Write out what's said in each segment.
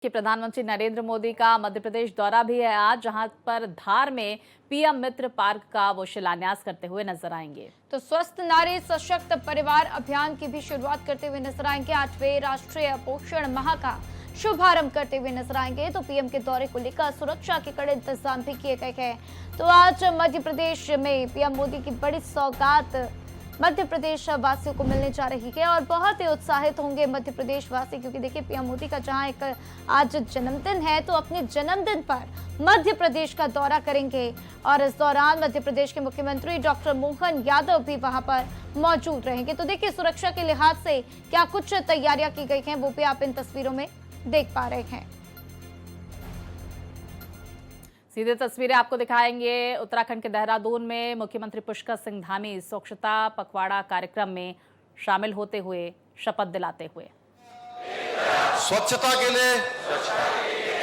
कि प्रधानमंत्री नरेंद्र मोदी का मध्य प्रदेश दौरा भी है आज, जहां पर धार में पीएम मित्र पार्क का वो शिलान्यास करते हुए नजर आएंगे। तो स्वस्थ नारी सशक्त परिवार अभियान की भी शुरुआत करते हुए नजर आएंगे। 8वें राष्ट्रीय पोषण माह का शुभारंभ करते हुए नजर आएंगे। तो पीएम के दौरे को लेकर सुरक्षा के कड़े इंतजाम भी किए गए हैं। तो आज मध्य प्रदेश में पीएम मोदी की बड़ी सौगात मध्य प्रदेश वासियों को मिलने जा रही है और बहुत ही उत्साहित होंगे मध्य प्रदेश वासी, क्योंकि देखिए पीएम मोदी का जहां एक आज जन्मदिन है, तो अपने जन्मदिन पर मध्य प्रदेश का दौरा करेंगे और इस दौरान मध्य प्रदेश के मुख्यमंत्री डॉक्टर मोहन यादव भी वहां पर मौजूद रहेंगे। तो देखिए सुरक्षा के लिहाज से क्या कुछ तैयारियां की गई हैं, वो भी आप इन तस्वीरों में देख पा रहे हैं। सीधे तस्वीरें आपको दिखाएंगे उत्तराखंड के देहरादून में मुख्यमंत्री पुष्कर सिंह धामी स्वच्छता पखवाड़ा कार्यक्रम में शामिल होते हुए शपथ दिलाते हुए। स्वच्छता के लिए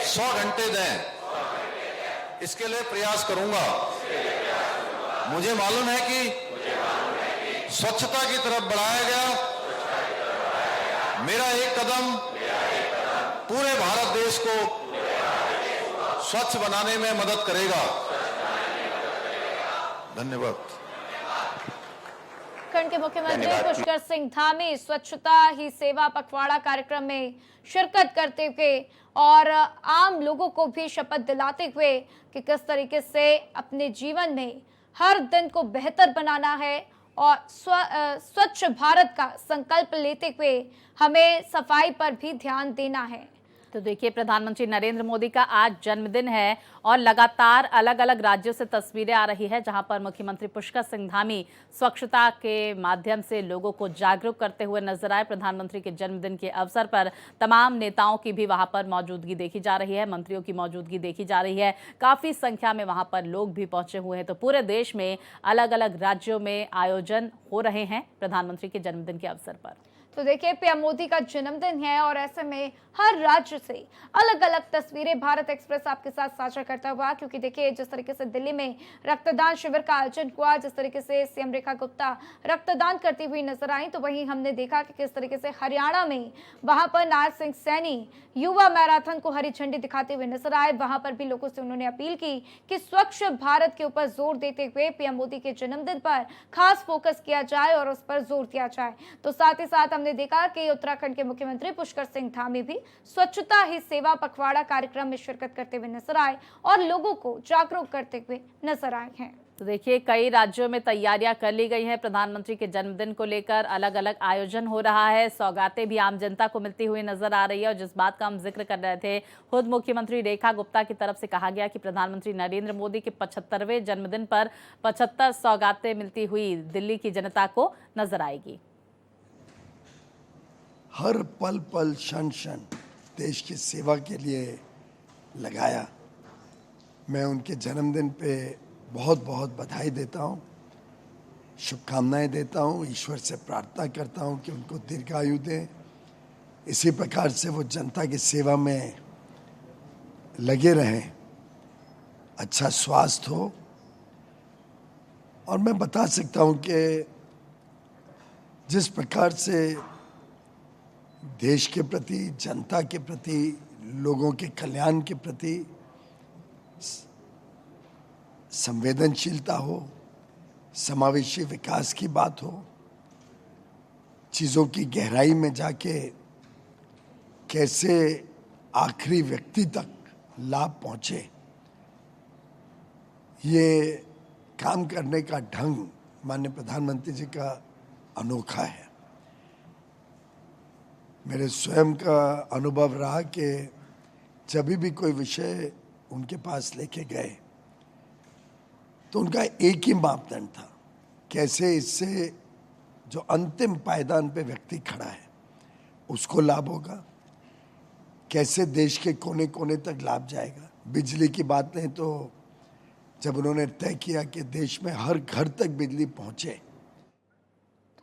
100 घंटे दें, इसके लिए प्रयास करूंगा। मुझे मालूम है कि स्वच्छता की तरफ बढ़ाया गया मेरा एक कदम पूरे भारत देश को स्वच्छ बनाने में मदद करेगा। धन्यवाद। उत्तराखंड के मुख्यमंत्री पुष्कर सिंह धामी स्वच्छता ही सेवा पखवाड़ा कार्यक्रम में शिरकत करते हुए और आम लोगों को भी शपथ दिलाते हुए कि किस तरीके से अपने जीवन में हर दिन को बेहतर बनाना है और स्वच्छ भारत का संकल्प लेते हुए हमें सफाई पर भी ध्यान देना है। तो देखिए प्रधानमंत्री नरेंद्र मोदी का आज जन्मदिन है और लगातार अलग अलग राज्यों से तस्वीरें आ रही है, जहां पर मुख्यमंत्री पुष्कर सिंह धामी स्वच्छता के माध्यम से लोगों को जागरूक करते हुए नजर आए। प्रधानमंत्री के जन्मदिन के अवसर पर तमाम नेताओं की भी वहां पर मौजूदगी देखी जा रही है, मंत्रियों की मौजूदगी देखी जा रही है। काफी संख्या में वहां पर लोग भी पहुंचे हुए हैं। तो पूरे देश में अलग अलग राज्यों में आयोजन हो रहे हैं प्रधानमंत्री के जन्मदिन के अवसर पर। तो देखिए पीएम मोदी का जन्मदिन है और ऐसे में हर राज्य से अलग अलग तस्वीरें भारत एक्सप्रेस आपके साथ साझा करता हुआ, क्योंकि देखिए जिस तरीके से दिल्ली में रक्तदान शिविर का आयोजन हुआ, जिस तरीके से सीएम रेखा गुप्ता रक्तदान करती हुई नजर आई, तो वहीं हमने देखा कि किस तरीके से हरियाणा में वहां पर नायब सिंह सैनी युवा मैराथन को हरी झंडी दिखाते हुए नजर आए। वहां पर भी लोगों से उन्होंने अपील की कि स्वच्छ भारत के ऊपर जोर देते हुए पीएम मोदी के जन्मदिन पर खास फोकस किया जाए और उस पर जोर दिया जाए। तो साथ ही साथ हमने देखा कि उत्तराखंड के मुख्यमंत्री पुष्कर सिंह धामी भी स्वच्छता ही सेवा पखवाड़ा कार्यक्रम में शिरकत करते हुए नजर आए और लोगों को जागरूक करते हुए नजर आए हैं। तो देखिए कई राज्यों में तैयारियां कर ली गई हैं। प्रधानमंत्री के जन्मदिन को लेकर अलग अलग आयोजन हो रहा है, सौगातें भी आम जनता को मिलती हुई नजर आ रही है। और जिस बात का हम जिक्र कर रहे थे, खुद मुख्यमंत्री रेखा गुप्ता की तरफ से कहा गया कि प्रधानमंत्री नरेंद्र मोदी के 75वें जन्मदिन पर 75 सौगातें मिलती हुई दिल्ली की जनता को नजर आएगी। हर पल पल क्षण क्षण देश की सेवा के लिए लगाया। मैं उनके जन्मदिन पे बहुत बहुत बधाई देता हूँ, शुभकामनाएं देता हूँ, ईश्वर से प्रार्थना करता हूँ कि उनको दीर्घायु दें। इसी प्रकार से वो जनता की सेवा में लगे रहें, अच्छा स्वास्थ्य हो। और मैं बता सकता हूँ कि जिस प्रकार से देश के प्रति, जनता के प्रति, लोगों के कल्याण के प्रति संवेदनशीलता हो, समावेशी विकास की बात हो, चीज़ों की गहराई में जाके कैसे आखिरी व्यक्ति तक लाभ पहुंचे, ये काम करने का ढंग माननीय प्रधानमंत्री जी का अनोखा है। मेरे स्वयं का अनुभव रहा कि जब भी कोई विषय उनके पास लेके गए तो उनका एक ही मापदंड था, कैसे इससे जो अंतिम पायदान पे व्यक्ति खड़ा है उसको लाभ होगा, कैसे देश के कोने कोने तक लाभ जाएगा। बिजली की बात नहीं तो जब उन्होंने तय किया कि देश में हर घर तक बिजली पहुंचे,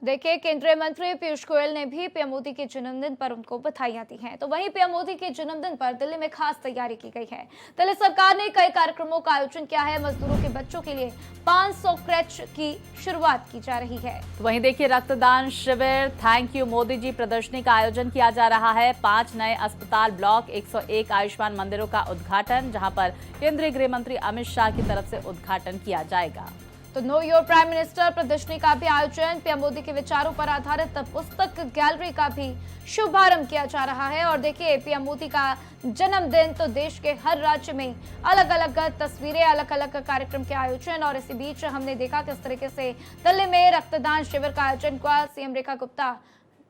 देखिए, केंद्रीय मंत्री पीयूष गोयल ने भी पीएम मोदी के जन्मदिन पर उनको बधाइयां दी हैं। तो वहीं पीएम मोदी के जन्मदिन पर दिल्ली में खास तैयारी की गई है। दिल्ली सरकार ने कई कार्यक्रमों का आयोजन किया है। मजदूरों के बच्चों के लिए 500 क्रैच की शुरुआत की जा रही है। तो वहीं देखिए, रक्तदान शिविर थैंक यू मोदी जी प्रदर्शनी का आयोजन किया जा रहा है। 5 नए अस्पताल ब्लॉक, 101 आयुष्मान मंदिरों का उद्घाटन, जहां पर केंद्रीय गृह मंत्री अमित शाह की तरफ से उद्घाटन किया जाएगा। तो नो योर प्राइम मिनिस्टर प्रदर्शनी का भी आयोजन, पीएम मोदी के विचारों पर आधारित पुस्तक गैलरी का भी शुभारंभ किया जा रहा है। और देखिए, पीएम मोदी का जन्मदिन, तो देश के हर राज्य में अलग अलग तस्वीरें, अलग अलग कार्यक्रम के आयोजन। और इसी बीच हमने देखा किस तरीके से दिल्ली में रक्तदान शिविर का आयोजन हुआ। सीएम रेखा गुप्ता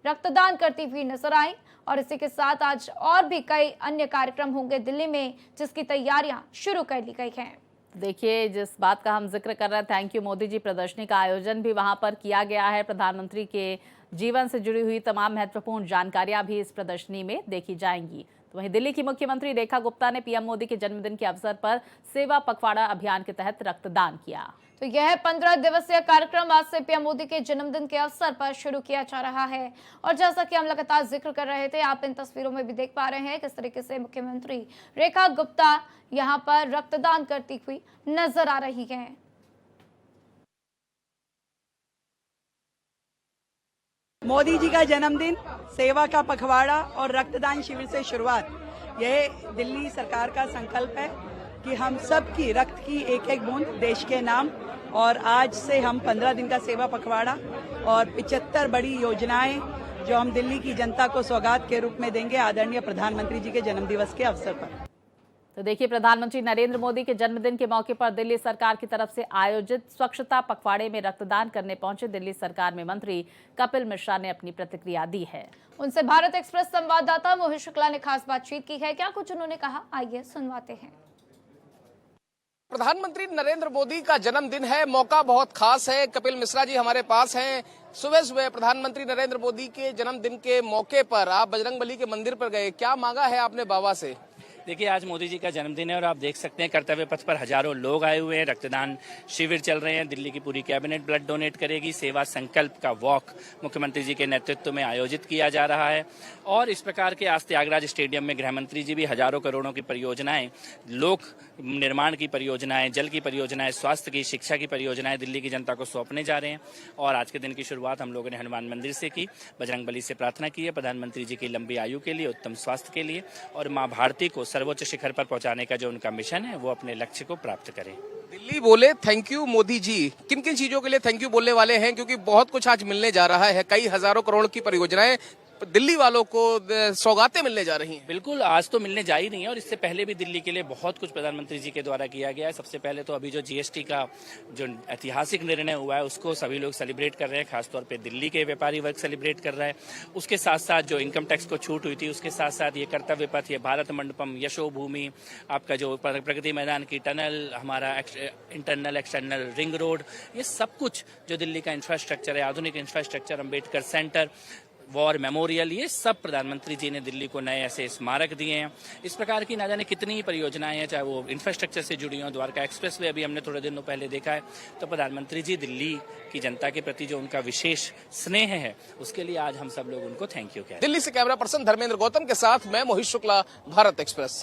रक्तदान करती हुई नजर आई। और इसी के साथ आज और भी कई अन्य कार्यक्रम होंगे दिल्ली में, जिसकी तैयारियां शुरू कर ली गई हैं। देखिए, जिस बात का हम जिक्र कर रहे हैं, थैंक यू मोदी जी प्रदर्शनी का आयोजन भी वहां पर किया गया है। प्रधानमंत्री के जीवन से जुड़ी हुई तमाम महत्वपूर्ण जानकारियां भी इस प्रदर्शनी में देखी जाएंगी। तो वहीं दिल्ली की मुख्यमंत्री रेखा गुप्ता ने पीएम मोदी के जन्मदिन के अवसर पर सेवा पखवाड़ा अभियान के तहत रक्तदान किया। तो यह 15 दिवसीय कार्यक्रम आज से पीएम मोदी के जन्मदिन के अवसर पर शुरू किया जा रहा है। और जैसा कि हम लगातार जिक्र कर रहे थे, आप इन तस्वीरों में भी देख पा रहे हैं किस तरीके से मुख्यमंत्री रेखा गुप्ता यहां पर रक्तदान करती हुई नजर आ रही हैं। मोदी जी का जन्मदिन, सेवा का पखवाड़ा और रक्तदान शिविर से शुरुआत, यह दिल्ली सरकार का संकल्प है कि हम सब की रक्त की एक एक बूंद देश के नाम। और आज से हम 15 दिन का सेवा पखवाड़ा और 75 बड़ी योजनाएं जो हम दिल्ली की जनता को सौगात के रूप में देंगे आदरणीय प्रधानमंत्री जी के जन्मदिवस के अवसर पर। तो देखिए, प्रधानमंत्री नरेंद्र मोदी के जन्मदिन के मौके पर दिल्ली सरकार की तरफ से आयोजित स्वच्छता पखवाड़े में रक्तदान करने पहुंचे दिल्ली सरकार में मंत्री कपिल मिश्रा ने अपनी प्रतिक्रिया दी है। उनसे भारत एक्सप्रेस संवाददाता मोहित शुक्ला ने खास बातचीत की है। क्या कुछ उन्होंने कहा, आइए सुनवाते हैं। प्रधानमंत्री नरेंद्र मोदी का जन्मदिन है, मौका बहुत खास है। कपिल मिश्रा जी हमारे पास हैं। सुबह सुबह प्रधानमंत्री नरेंद्र मोदी के जन्मदिन के मौके पर आप बजरंगबली के मंदिर पर गए, क्या मांगा है आपने बाबा से? देखिए, आज मोदी जी का जन्मदिन है और आप देख सकते हैं कर्तव्य पथ पर हजारों लोग आए हुए हैं। रक्तदान शिविर चल रहे हैं। दिल्ली की पूरी कैबिनेट ब्लड डोनेट करेगी। सेवा संकल्प का वॉक मुख्यमंत्री जी के नेतृत्व में आयोजित किया जा रहा है। और इस प्रकार के आज त्यागराज स्टेडियम में गृह मंत्री जी भी हजारों करोड़ों की परियोजनाएं, लोक निर्माण की परियोजनाएं, जल की परियोजनाएं, स्वास्थ्य की, शिक्षा की परियोजनाएं दिल्ली की जनता को सौंपने जा रहे हैं। और आज के दिन की शुरुआत हम लोगों ने हनुमान मंदिर से की, बजरंगबली से प्रार्थना की है प्रधानमंत्री जी की लंबी आयु के लिए, उत्तम स्वास्थ्य के लिए और माँ भारती को सर्वोच्च शिखर पर पहुंचाने का जो उनका मिशन है वो अपने लक्ष्य को प्राप्त करें। दिल्ली बोले थैंक यू मोदी जी, किन किन चीजों के लिए थैंक यू बोलने वाले हैं? क्योंकि बहुत कुछ आज मिलने जा रहा है, कई हजारों करोड़ की परियोजनाएं दिल्ली वालों को सौगातें मिलने जा रही हैं। बिल्कुल, आज तो मिलने जा ही नहीं है और इससे पहले भी दिल्ली के लिए बहुत कुछ प्रधानमंत्री जी के द्वारा किया गया है। सबसे पहले तो अभी जो जीएसटी का जो ऐतिहासिक निर्णय हुआ है उसको सभी लोग सेलिब्रेट कर रहे हैं, खासतौर पे दिल्ली के व्यापारी वर्ग सेलिब्रेट कर रहा है। उसके साथ साथ जो इनकम टैक्स को छूट हुई थी, उसके साथ साथ ये कर्तव्य पथ, ये भारत मंडपम, यशो भूमि, आपका जो प्रगति मैदान की टनल, हमारा इंटरनल एक्सटर्नल रिंग रोड, ये सब कुछ जो दिल्ली का इंफ्रास्ट्रक्चर है, आधुनिक infrastructure, Ambedkar centre, war memorial, ये सब प्रधानमंत्री जी ने दिल्ली को नए ऐसे स्मारक दिए हैं। इस प्रकार की ना जाने कितनी परियोजनाएं हैं, चाहे वो इंफ्रास्ट्रक्चर से जुड़ी हों। द्वारका एक्सप्रेसवे अभी हमने थोड़े दिनों पहले देखा है। तो प्रधानमंत्री जी दिल्ली की जनता के प्रति जो उनका विशेष स्नेह है, उसके लिए आज हम सब लोग उनको थैंक यू कहते हैं। दिल्ली से कैमरा पर्सन धर्मेंद्र गौतम के साथ मैं मोहित शुक्ला, भारत एक्सप्रेस।